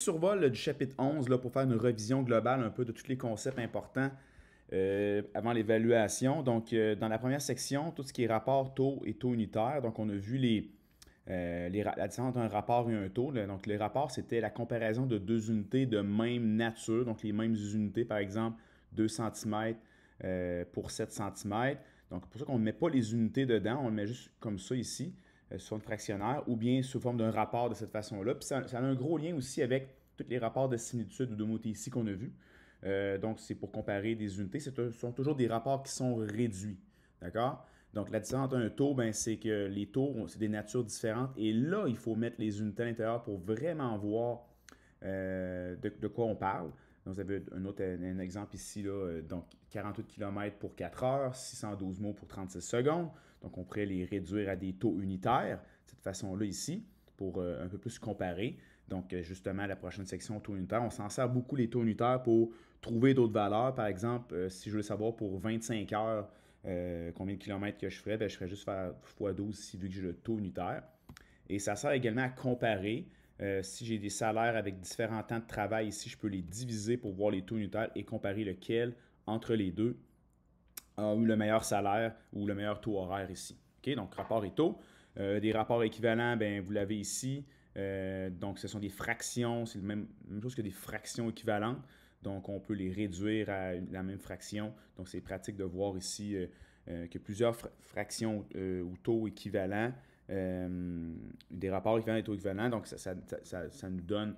Survol du chapitre 11 là, pour faire une revision globale un peu de tous les concepts importants avant l'évaluation. Donc, dans la première section, tout ce qui est rapport taux et taux unitaire. Donc, on a vu la différence entre un rapport et un taux. Là. Donc, les rapports, c'était la comparaison de deux unités de même nature. Donc, les mêmes unités, par exemple, 2 cm pour 7 cm. Donc, c'est pour ça qu'on ne met pas les unités dedans. On le met juste comme ça ici, sous forme fractionnaire, ou bien sous forme d'un rapport de cette façon-là. Puis, ça a un gros lien aussi avec tous les rapports de similitude ou d'homothétie qu'on a vus. Donc, c'est pour comparer des unités. Ce sont toujours des rapports qui sont réduits. D'accord? Donc, la différence entre un taux, ben, c'est que les taux, c'est des natures différentes. Et là, il faut mettre les unités à l'intérieur pour vraiment voir de quoi on parle. Donc, vous avez un exemple ici, là, donc 48 km pour 4 heures, 612 mots pour 36 secondes. Donc, on pourrait les réduire à des taux unitaires, de cette façon-là ici, pour un peu plus comparer. Donc, justement, la prochaine section, taux unitaire, on s'en sert beaucoup les taux unitaires pour trouver d'autres valeurs. Par exemple, si je veux savoir pour 25 heures combien de kilomètres que je ferais, bien, je ferais juste faire x12 ici, vu que j'ai le taux unitaire. Et ça sert également à comparer. Si j'ai des salaires avec différents temps de travail ici, je peux les diviser pour voir les taux unitaires et comparer lequel entre les deux a eu le meilleur salaire ou le meilleur taux horaire ici. Okay? Donc, rapport et taux. Des rapports équivalents, bien, vous l'avez ici. Donc, ce sont des fractions. C'est la même chose que des fractions équivalentes. Donc, on peut les réduire à la même fraction. Donc, c'est pratique de voir ici que plusieurs fractions ou taux équivalents, des rapports équivalents et taux équivalents. Donc, ça nous donne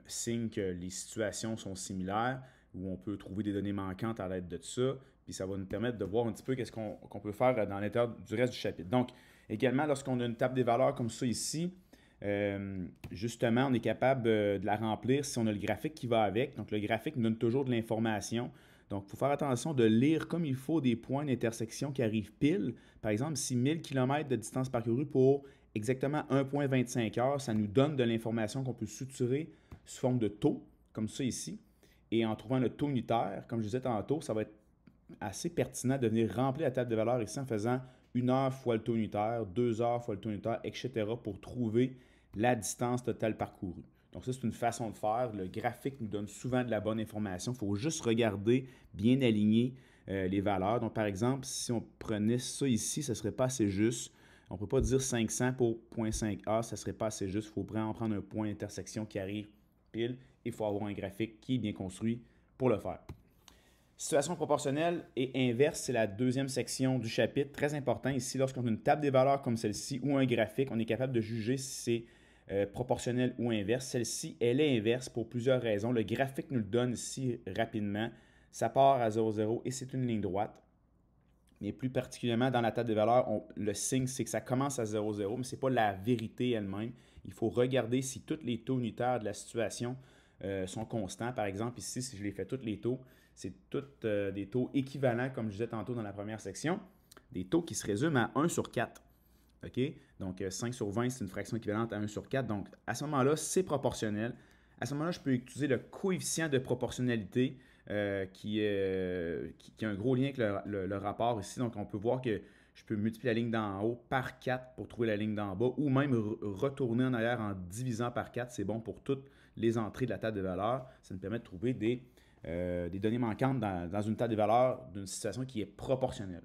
signe que les situations sont similaires, où on peut trouver des données manquantes à l'aide de ça. Puis, ça va nous permettre de voir un petit peu qu'est-ce qu'on peut faire dans l'intérieur du reste du chapitre. Donc, également, lorsqu'on a une table des valeurs comme ça ici, justement, on est capable de la remplir si on a le graphique qui va avec. Donc, le graphique nous donne toujours de l'information. Donc, il faut faire attention de lire comme il faut des points d'intersection qui arrivent pile. Par exemple, si 1000 km de distance parcourue pour exactement 1,25 heures, ça nous donne de l'information qu'on peut suturer sous forme de taux, comme ça ici. Et en trouvant le taux unitaire, comme je disais tantôt, ça va être assez pertinent de venir remplir la table de valeurs ici en faisant 1 heure fois le taux unitaire, 2 heures fois le taux unitaire, etc. pour trouver la distance totale parcourue. Donc ça, c'est une façon de faire. Le graphique nous donne souvent de la bonne information. Il faut juste regarder, bien aligner les valeurs. Donc par exemple, si on prenait ça ici, ça ne serait pas assez juste. On ne peut pas dire 500 pour 0,5A, ça ne serait pas assez juste. Il faut vraiment prendre un point d'intersection qui arrive pile et il faut avoir un graphique qui est bien construit pour le faire. Situation proportionnelle et inverse, c'est la deuxième section du chapitre. Très important ici, lorsqu'on a une table des valeurs comme celle-ci ou un graphique, on est capable de juger si c'est proportionnel ou inverse. Celle-ci, elle est inverse pour plusieurs raisons. Le graphique nous le donne ici rapidement. Ça part à 0,0 et c'est une ligne droite. Mais plus particulièrement dans la table des valeurs, le signe, c'est que ça commence à 0,0, mais ce n'est pas la vérité elle-même. Il faut regarder si tous les taux unitaires de la situation sont constants. Par exemple, ici, si je les fais tous les taux, c'est tous des taux équivalents, comme je disais tantôt dans la première section, des taux qui se résument à 1 sur 4. OK? Donc, 5 sur 20, c'est une fraction équivalente à 1 sur 4. Donc, à ce moment-là, c'est proportionnel. À ce moment-là, je peux utiliser le coefficient de proportionnalité qui a un gros lien avec le rapport ici. Donc, on peut voir que je peux multiplier la ligne d'en haut par 4 pour trouver la ligne d'en bas ou même retourner en arrière en divisant par 4. C'est bon pour toutes les entrées de la table de valeurs. Ça nous permet de trouver des données manquantes dans une table de valeurs d'une situation qui est proportionnelle.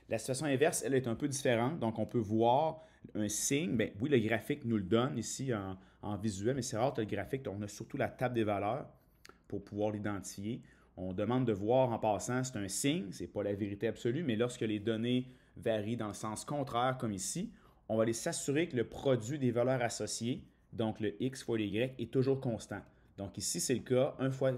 La situation inverse, elle est un peu différente. Donc, on peut voir un signe. Bien, oui, le graphique nous le donne ici en visuel, mais c'est rare que le graphique, on a surtout la table des valeurs pour pouvoir l'identifier. On demande de voir en passant, c'est un signe, ce n'est pas la vérité absolue, mais lorsque les données varient dans le sens contraire, comme ici, on va aller s'assurer que le produit des valeurs associées, donc le x fois le y, est toujours constant. Donc ici, c'est le cas, 1 fois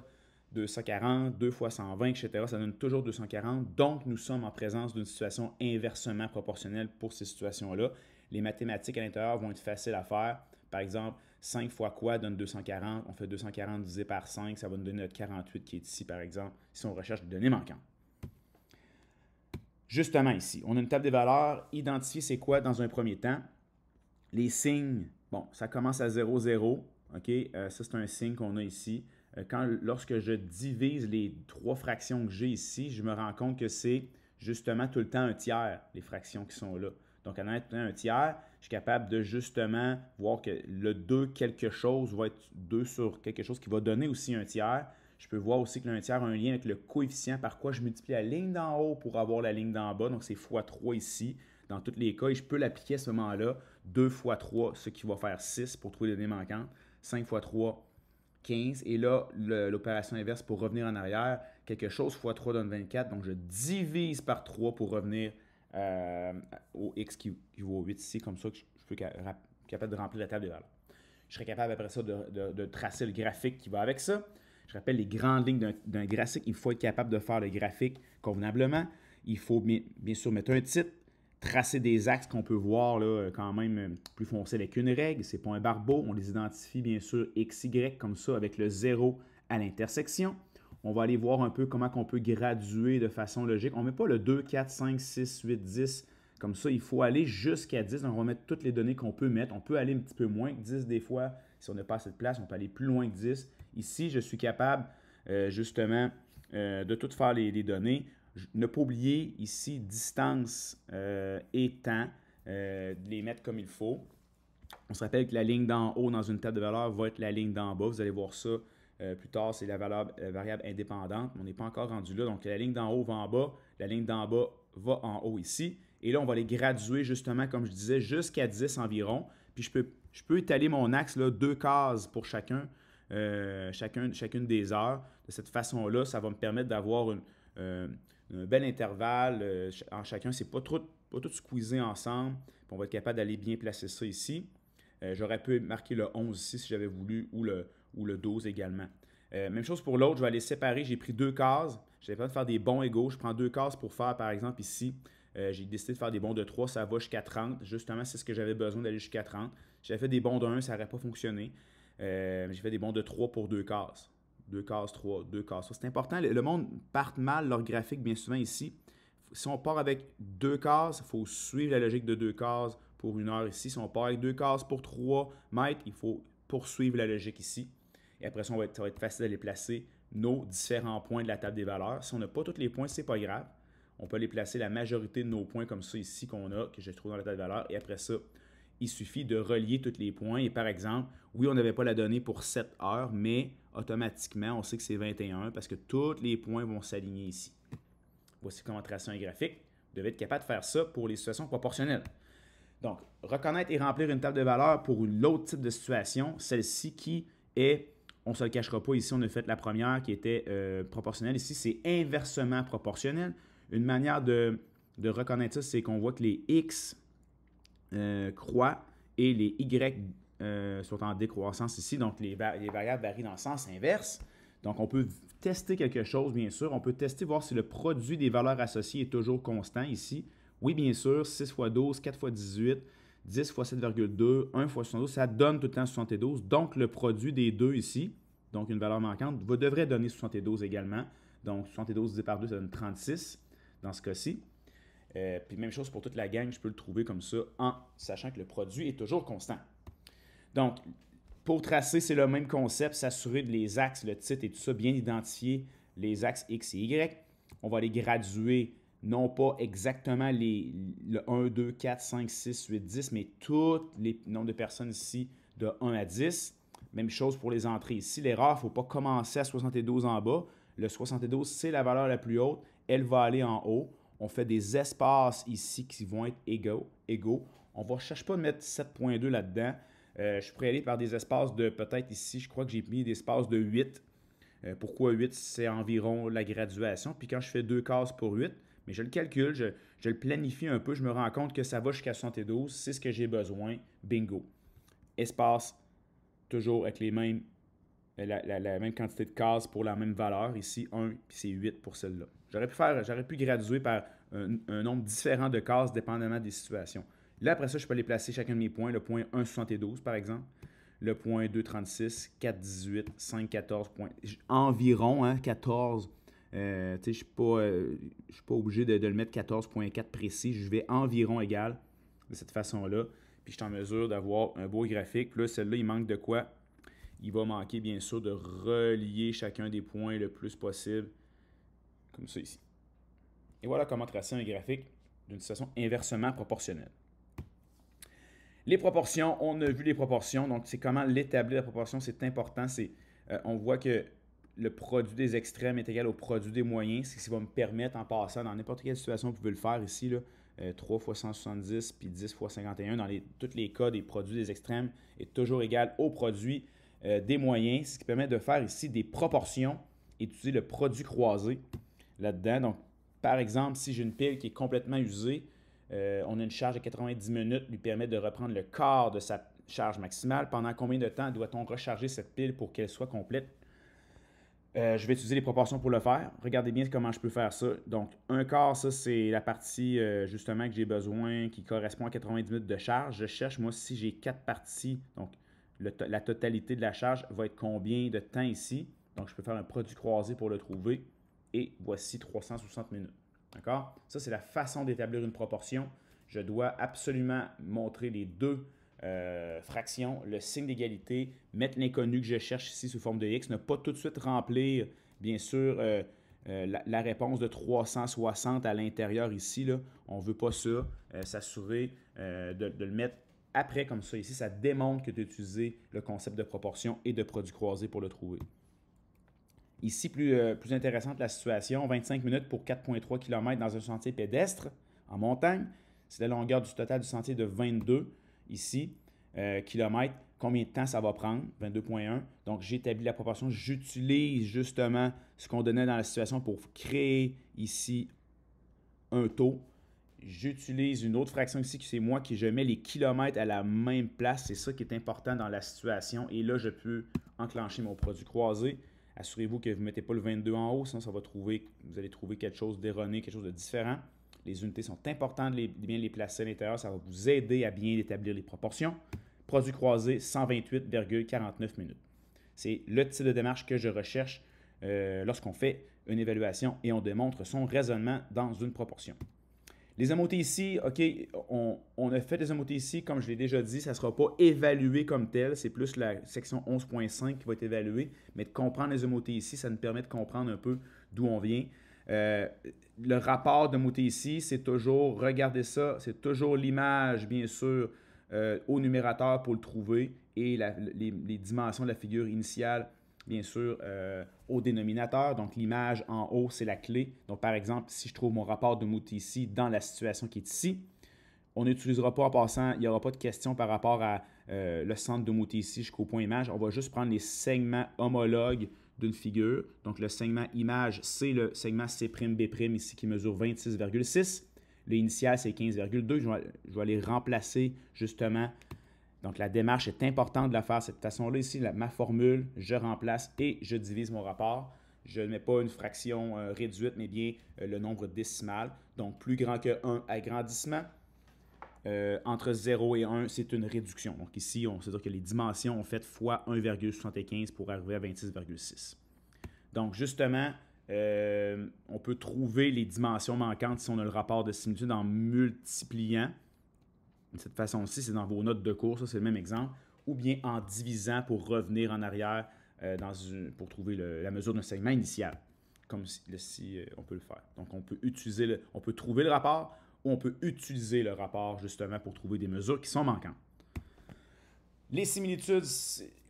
240, 2 fois 120, etc. Ça donne toujours 240. Donc, nous sommes en présence d'une situation inversement proportionnelle pour ces situations-là. Les mathématiques à l'intérieur vont être faciles à faire. Par exemple, 5 fois quoi donne 240. On fait 240 divisé par 5. Ça va nous donner notre 48 qui est ici, par exemple, si on recherche des données manquantes. Justement ici, on a une table des valeurs. Identifier c'est quoi dans un premier temps. Les signes, bon, ça commence à 0, 0. OK? Ça, c'est un signe qu'on a ici. Lorsque je divise les trois fractions que j'ai ici, je me rends compte que c'est justement tout le temps un tiers, les fractions qui sont là. Donc, en étant un tiers, je suis capable de justement voir que le 2 quelque chose va être 2 sur quelque chose qui va donner aussi un tiers. Je peux voir aussi que le 1 tiers a un lien avec le coefficient par quoi je multiplie la ligne d'en haut pour avoir la ligne d'en bas. Donc, c'est x3 ici dans tous les cas. Et je peux l'appliquer à ce moment-là. 2 fois 3, ce qui va faire 6 pour trouver les données manquantes. 5 fois 3, 15. Et là, l'opération inverse pour revenir en arrière, quelque chose fois 3 donne 24. Donc, je divise par 3 pour revenir au x qui vaut 8 ici. Comme ça, je peux être capable de remplir la table des valeurs. Je serais capable après ça de tracer le graphique qui va avec ça. Je rappelle les grandes lignes d'un graphique. Il faut être capable de faire le graphique convenablement. Il faut bien sûr mettre un titre, tracer des axes qu'on peut voir là, quand même plus foncés avec une règle. Ces points barbeaux, on les identifie bien sûr x, y comme ça avec le 0 à l'intersection. On va aller voir un peu comment on peut graduer de façon logique. On ne met pas le 2, 4, 5, 6, 8, 10 comme ça. Il faut aller jusqu'à 10. Donc, on va mettre toutes les données qu'on peut mettre. On peut aller un petit peu moins que 10 des fois. Si on n'a pas assez de place, on peut aller plus loin que 10. Ici, je suis capable justement de tout faire les données. Ne pas oublier ici distance et temps, de les mettre comme il faut. On se rappelle que la ligne d'en haut dans une table de valeur va être la ligne d'en bas. Vous allez voir ça plus tard, c'est la variable indépendante. On n'est pas encore rendu là. Donc, la ligne d'en haut va en bas, la ligne d'en bas va en haut ici. Et là, on va les graduer justement, comme je disais, jusqu'à 10 environ. Puis, je peux étaler mon axe, là, 2 cases pour chacune des heures. De cette façon-là, ça va me permettre d'avoir un bel intervalle en chacun. C'est pas tout squeezé ensemble. Puis on va être capable d'aller bien placer ça ici. J'aurais pu marquer le 11 ici si j'avais voulu, ou le 12 également. Même chose pour l'autre, je vais aller séparer. J'ai pris 2 cases. Je n'avais pas de faire des bonds égaux. Je prends 2 cases pour faire, par exemple, ici. J'ai décidé de faire des bonds de 3, ça va jusqu'à 30. Justement, c'est ce que j'avais besoin d'aller jusqu'à 30. J'avais fait des bonds de 1, ça n'aurait pas fonctionné. J'ai fait des bonds de 3 pour 2 cases. 2 cases, 3, 2 cases. C'est important. Le monde part mal leur graphique bien souvent ici. Si on part avec 2 cases, il faut suivre la logique de 2 cases pour 1 heure ici. Si on part avec 2 cases pour 3 mètres, il faut poursuivre la logique ici. Et après ça, ça va être facile d'aller placer nos différents points de la table des valeurs. Si on n'a pas tous les points, ce n'est pas grave. On peut aller placer la majorité de nos points comme ça ici qu'on a, que je trouve dans la table des valeurs. Et après ça, il suffit de relier tous les points. Et par exemple, oui, on n'avait pas la donnée pour 7 heures, mais automatiquement, on sait que c'est 21 parce que tous les points vont s'aligner ici. Voici comment tracer un graphique. Vous devez être capable de faire ça pour les situations proportionnelles. Donc, reconnaître et remplir une table de valeurs pour l'autre type de situation, celle-ci qui est, on ne se le cachera pas, ici on a fait la première qui était proportionnelle. Ici, c'est inversement proportionnel. Une manière de reconnaître ça, c'est qu'on voit que les X croît et les Y sont en décroissance ici. Donc, les variables varient dans le sens inverse. Donc, on peut tester quelque chose, bien sûr. On peut tester, voir si le produit des valeurs associées est toujours constant ici. Oui, bien sûr, 6 fois 12, 4 fois 18, 10 fois 7,2, 1 fois 72, ça donne tout le temps 72. Donc, le produit des deux ici, donc une valeur manquante, devrait donner 72 également. Donc, 72 divisé par 2, ça donne 36 dans ce cas-ci. Puis même chose pour toute la gang, je peux le trouver comme ça en sachant que le produit est toujours constant. Donc, pour tracer, c'est le même concept, s'assurer de les axes, le titre et tout ça, bien identifier les axes X et Y. On va les graduer, non pas exactement le 1, 2, 4, 5, 6, 8, 10, mais tous les nombres de personnes ici de 1 à 10. Même chose pour les entrées ici. L'erreur, il ne faut pas commencer à 72 en bas. Le 72, c'est la valeur la plus haute. Elle va aller en haut. On fait des espaces ici qui vont être égaux. On ne cherche pas de mettre 7.2 là-dedans. Je pourrais aller par des espaces de, peut-être ici, je crois que j'ai mis des espaces de 8. Pourquoi 8? C'est environ la graduation. Puis quand je fais 2 cases pour 8, mais je le calcule, je le planifie un peu, je me rends compte que ça va jusqu'à 72. C'est ce que j'ai besoin. Bingo. Espace, toujours avec la même quantité de cases pour la même valeur. Ici, 1, puis c'est 8 pour celle-là. J'aurais pu graduer par un nombre différent de cases dépendamment des situations. Là, après ça, je peux aller placer chacun de mes points. Le point 1,72 par exemple. Le point 2,36, 4,18, 5,14 points. Environ, hein, 14. Je ne suis pas obligé de le mettre 14,4 précis. Je vais environ égal de cette façon-là. Puis je suis en mesure d'avoir un beau graphique. Puis là, celle-là, il manque de quoi? Il va manquer, bien sûr, de relier chacun des points le plus possible. Comme ça ici. Et voilà comment tracer un graphique d'une situation inversement proportionnelle. Les proportions, on a vu les proportions, donc c'est comment l'établir la proportion, c'est important. On voit que le produit des extrêmes est égal au produit des moyens, ce qui va me permettre en passant, dans n'importe quelle situation, vous pouvez le faire ici, là, 3 fois 170 puis 10 fois 51, dans tous les cas des produits des extrêmes, est toujours égal au produit des moyens, ce qui permet de faire ici des proportions et d'utiliser le produit croisé là-dedans. Donc, par exemple, si j'ai une pile qui est complètement usée, on a une charge de 90 minutes, lui permet de reprendre le quart de sa charge maximale. Pendant combien de temps doit-on recharger cette pile pour qu'elle soit complète? Je vais utiliser les proportions pour le faire. Regardez bien comment je peux faire ça. Donc, un quart, ça, c'est la partie justement que j'ai besoin qui correspond à 90 minutes de charge. Je cherche, moi, si j'ai 4 parties, donc la totalité de la charge va être combien de temps ici. Donc, je peux faire un produit croisé pour le trouver. Et voici 360 minutes. D'accord? Ça, c'est la façon d'établir une proportion. Je dois absolument montrer les deux fractions, le signe d'égalité, mettre l'inconnu que je cherche ici sous forme de x, ne pas tout de suite remplir, bien sûr, la réponse de 360 à l'intérieur ici. Là. On ne veut pas ça. S'assurer de le mettre après comme ça. Ici, ça démontre que tu as utilisé le concept de proportion et de produit croisé pour le trouver. Ici, plus intéressante la situation, 25 minutes pour 4,3 km dans un sentier pédestre en montagne. C'est la longueur du total du sentier de 22 ici, kilomètres. Combien de temps ça va prendre? 22,1. Donc, j'établis la proportion. J'utilise justement ce qu'on donnait dans la situation pour créer ici un taux. J'utilise une autre fraction ici, qui c'est moi qui je mets les kilomètres à la même place. C'est ça qui est important dans la situation. Et là, je peux enclencher mon produit croisé. Assurez-vous que vous ne mettez pas le 22 en haut, sinon vous allez trouver quelque chose d'erroné, quelque chose de différent. Les unités sont importantes de bien les placer à l'intérieur. Ça va vous aider à bien établir les proportions. Produit croisé, 128,49 minutes. C'est le type de démarche que je recherche lorsqu'on fait une évaluation et on démontre son raisonnement dans une proportion. Les MOT ici, OK, on a fait des MOT ici, comme je l'ai déjà dit, ça ne sera pas évalué comme tel, c'est plus la section 11.5 qui va être évaluée, mais de comprendre les MOT ici, ça nous permet de comprendre un peu d'où on vient. Le rapport de MOT ici, c'est toujours, regardez ça, c'est toujours l'image, bien sûr, au numérateur pour le trouver et les dimensions de la figure initiale, bien sûr, au dénominateur. Donc, l'image en haut, c'est la clé. Donc, par exemple, si je trouve mon rapport de MOT ici dans la situation qui est ici, on n'utilisera pas en passant, il n'y aura pas de question par rapport à le centre de MOT ici jusqu'au point image. On va juste prendre les segments homologues d'une figure. Donc, le segment image, c'est le segment C'B' ici qui mesure 26,6. L'initial, c'est 15,2. Je vais les remplacer justement. Donc, la démarche est importante de la faire de cette façon-là. Ici, ma formule, je remplace et je divise mon rapport. Je ne mets pas une fraction réduite, mais bien le nombre décimal. Donc, plus grand que 1, agrandissement. Entre 0 et 1, c'est une réduction. Donc, ici, on sait dire que les dimensions ont fait fois 1,75 pour arriver à 26,6. Donc, justement, on peut trouver les dimensions manquantes si on a le rapport de similitude en multipliant. De cette façon-ci, c'est dans vos notes de cours, ça c'est le même exemple, ou bien en divisant pour revenir en arrière pour trouver la mesure d'un segment initial, comme ici on peut le faire. Donc on peut trouver le rapport ou on peut utiliser le rapport justement pour trouver des mesures qui sont manquantes. Les similitudes,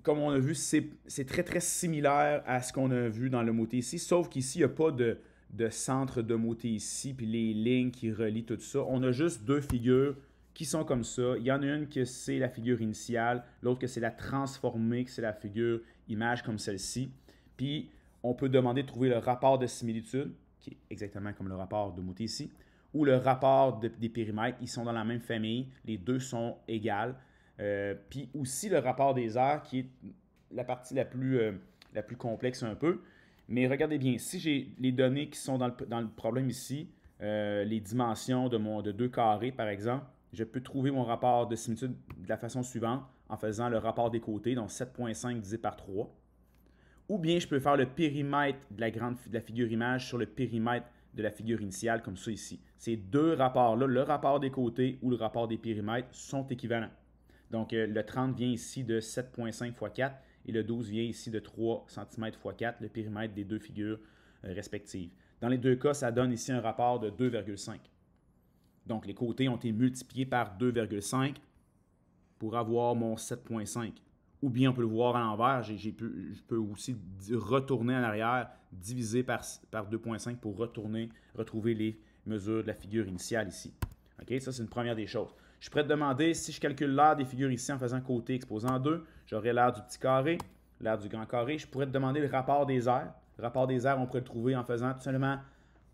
comme on a vu, c'est très très similaire à ce qu'on a vu dans le MOT ici, sauf qu'ici il n'y a pas de centre de MOT ici, puis les lignes qui relient tout ça. On a juste deux figures qui sont comme ça. Il y en a une que c'est la figure initiale, l'autre que c'est la transformée, que c'est la figure image comme celle-ci. Puis, on peut demander de trouver le rapport de similitude, qui est exactement comme le rapport de MOT ici, ou le rapport des périmètres. Ils sont dans la même famille, les deux sont égales. Puis aussi le rapport des aires, qui est la partie la plus complexe un peu. Mais regardez bien, si j'ai les données qui sont dans le problème ici, les dimensions de 2 carrés, par exemple, je peux trouver mon rapport de similitude de la façon suivante en faisant le rapport des côtés, donc 7,5 divisé par 3. Ou bien je peux faire le périmètre de la figure image sur le périmètre de la figure initiale, comme ça ici. Ces deux rapports-là, le rapport des côtés ou le rapport des périmètres, sont équivalents. Donc, le 30 vient ici de 7,5 x 4 et le 12 vient ici de 3 cm x 4, le périmètre des deux figures respectives. Dans les deux cas, ça donne ici un rapport de 2,5. Donc, les côtés ont été multipliés par 2,5 pour avoir mon 7,5. Ou bien on peut le voir à l'envers, je peux aussi retourner en arrière, diviser par 2,5 pour retrouver les mesures de la figure initiale ici. OK? Ça, c'est une première des choses. Je pourrais te demander, si je calcule l'aire des figures ici en faisant côté exposant 2, j'aurai l'aire du petit carré, l'aire du grand carré. Je pourrais te demander le rapport des aires. Le rapport des aires, on pourrait le trouver en faisant tout simplement,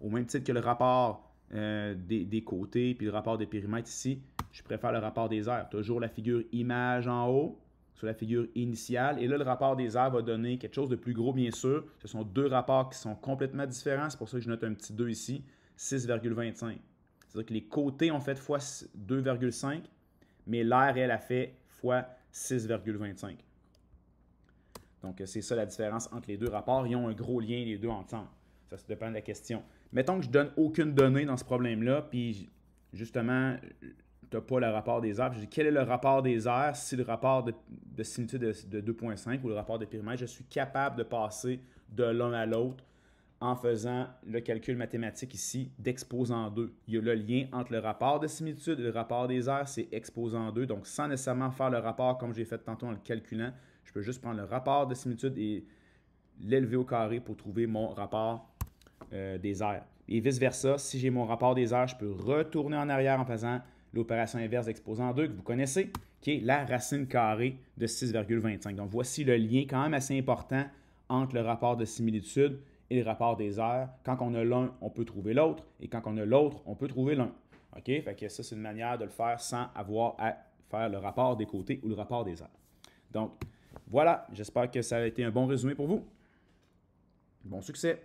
au même titre que le rapport des côtés puis le rapport des périmètres ici, je préfère le rapport des aires. Toujours la figure image en haut sur la figure initiale. Et là, le rapport des aires va donner quelque chose de plus gros, bien sûr. Ce sont deux rapports qui sont complètement différents. C'est pour ça que je note un petit 2 ici, 6,25. C'est-à-dire que les côtés ont fait fois 2,5, mais l'aire, elle, a fait fois 6,25. Donc, c'est ça la différence entre les deux rapports. Ils ont un gros lien, les deux ensemble. Ça dépend de la question. Mettons que je ne donne aucune donnée dans ce problème-là, puis justement, tu n'as pas le rapport des aires. Je dis, quel est le rapport des aires? Si le rapport de similitude de 2,5 ou le rapport de périmètre, je suis capable de passer de l'un à l'autre en faisant le calcul mathématique ici d'exposant 2. Il y a le lien entre le rapport de similitude et le rapport des aires, c'est exposant 2. Donc, sans nécessairement faire le rapport comme j'ai fait tantôt en le calculant, je peux juste prendre le rapport de similitude et l'élever au carré pour trouver mon rapport des aires. Et vice-versa, si j'ai mon rapport des aires, je peux retourner en arrière en faisant l'opération inverse d'exposant 2 que vous connaissez, qui est la racine carrée de 6,25. Donc, voici le lien quand même assez important entre le rapport de similitude et le rapport des aires. Quand on a l'un, on peut trouver l'autre, et quand on a l'autre, on peut trouver l'un. OK? Fait que ça, c'est une manière de le faire sans avoir à faire le rapport des côtés ou le rapport des aires. Donc, voilà, j'espère que ça a été un bon résumé pour vous. Bon succès!